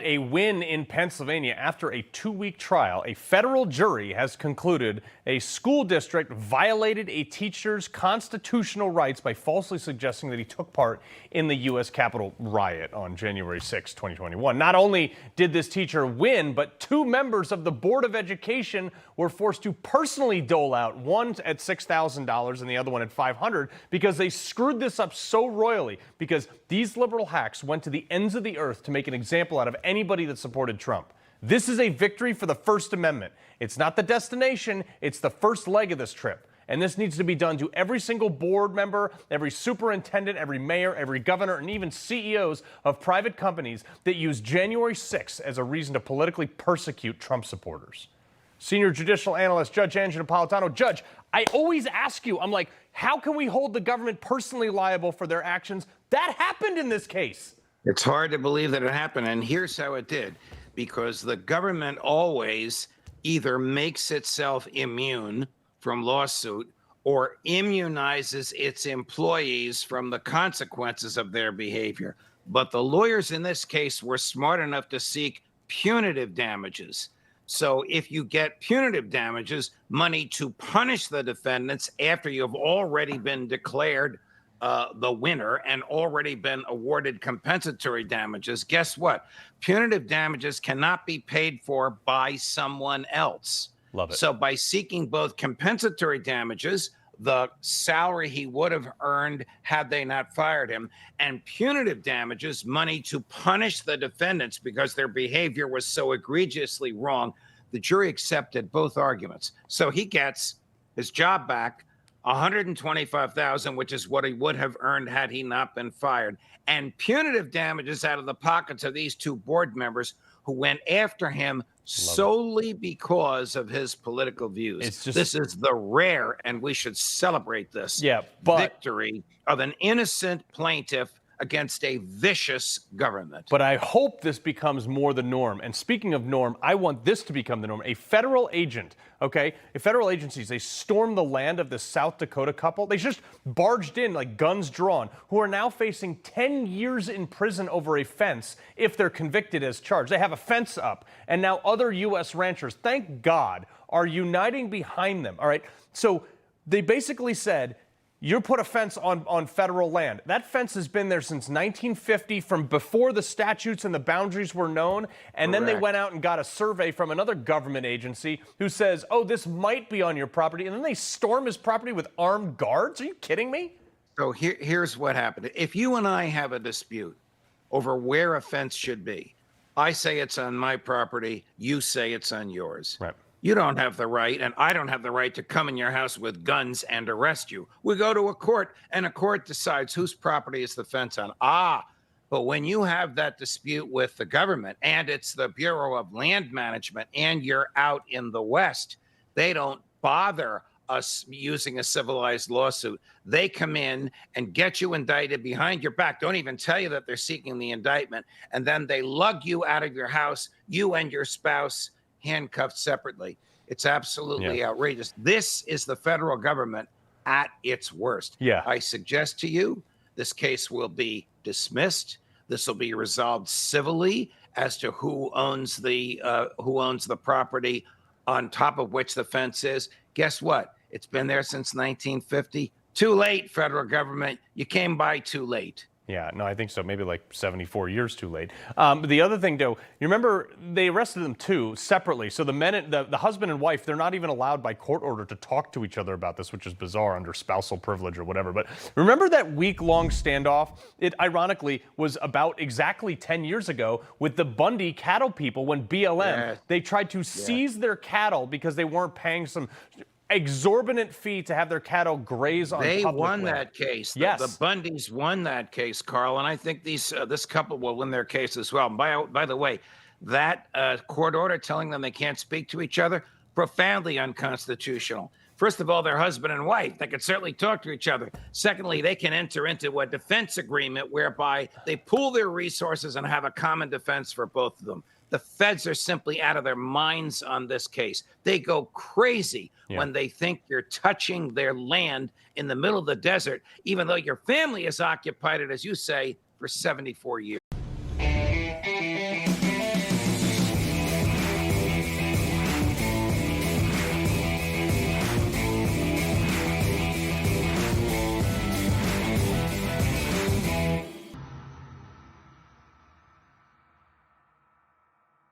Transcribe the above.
a win in Pennsylvania. After a 2-week trial, a federal jury has concluded a school district violated a teacher's constitutional rights by falsely suggesting that he took part in the U.S. Capitol riot on January 6, 2021. Not only did this teacher win, but 2 members of the Board of Education were forced to personally dole out, one at $6,000 and the other one at $500, because they screwed this up so royally, because these liberal hacks went to the ends of the earth to make an example out of anybody that supported Trump. This is a victory for the First Amendment. It's not the destination, it's the first leg of this trip. And this needs to be done to every single board member, every superintendent, every mayor, every governor, and even CEOs of private companies that use January 6th as a reason to politically persecute Trump supporters. Senior judicial analyst Judge Napolitano. Judge, I always ask you, I'm like, how can we hold the government personally liable for their actions? That happened in this case. It's hard to believe that it happened, and here's how it did. Because the government always either makes itself immune from lawsuit or immunizes its employees from the consequences of their behavior. But the lawyers in this case were smart enough to seek punitive damages. So if you get punitive damages, money to punish the defendants after you've already been declared the winner and already been awarded compensatory damages, guess what? Punitive damages cannot be paid for by someone else. Love it. So by seeking both compensatory damages, the salary he would have earned had they not fired him, and punitive damages, money to punish the defendants because their behavior was so egregiously wrong, the jury accepted both arguments. So he gets his job back, $125,000, which is what he would have earned had he not been fired, and punitive damages out of the pockets of these 2 board members who went after him solely because of his political views. This is the rare, and we should celebrate this, victory of an innocent plaintiff against a vicious government. But I hope this becomes more the norm. And speaking of norm, I want this to become the norm. A federal agent, okay? Federal agencies, they stormed the land of the South Dakota couple. They just barged in like guns drawn, who are now facing 10 years in prison over a fence if they're convicted as charged. They have a fence up. And now other U.S. ranchers, thank God, are uniting behind them, all right? So they basically said, you put a fence on federal land. That fence has been there since 1950, from before the statutes and the boundaries were known. And then they went out and got a survey from another government agency who says, oh, this might be on your property. And then they storm his property with armed guards. Are you kidding me? So here's what happened. If you and I have a dispute over where a fence should be, I say it's on my property, you say it's on yours. Right. You don't have the right, and I don't have the right to come in your house with guns and arrest you. We go to a court, and a court decides whose property is the fence on. But when you have that dispute with the government, and it's the Bureau of Land Management, and you're out in the West, they don't bother us using a civilized lawsuit. They come in and get you indicted behind your back, don't even tell you that they're seeking the indictment, and then they lug you out of your house, you and your spouse, handcuffed separately. It's absolutely outrageous. This is the federal government at its worst. I suggest to you, this case will be dismissed. This will be resolved civilly as to who owns the property on top of which the fence is. Guess what? It's been there since 1950. Too late, federal government. You came by too late. Yeah, no, I think so. Maybe like 74 years too late. The other thing, though, you remember they arrested them too separately. So the husband and wife, they're not even allowed by court order to talk to each other about this, which is bizarre under spousal privilege or whatever. But remember that week-long standoff? It ironically was about exactly 10 years ago with the Bundy cattle people when BLM, they tried to seize their cattle because they weren't paying some exorbitant fee to have their cattle graze on public land. They won that case. Yes. The Bundys won that case, Carl, and I think this couple will win their case as well. By the way, that court order telling them they can't speak to each other, profoundly unconstitutional. First of all, they're husband and wife. They can certainly talk to each other. Secondly, they can enter into a defense agreement whereby they pool their resources and have a common defense for both of them. The feds are simply out of their minds on this case. They go crazy when they think you're touching their land in the middle of the desert, even though your family has occupied it, as you say, for 74 years.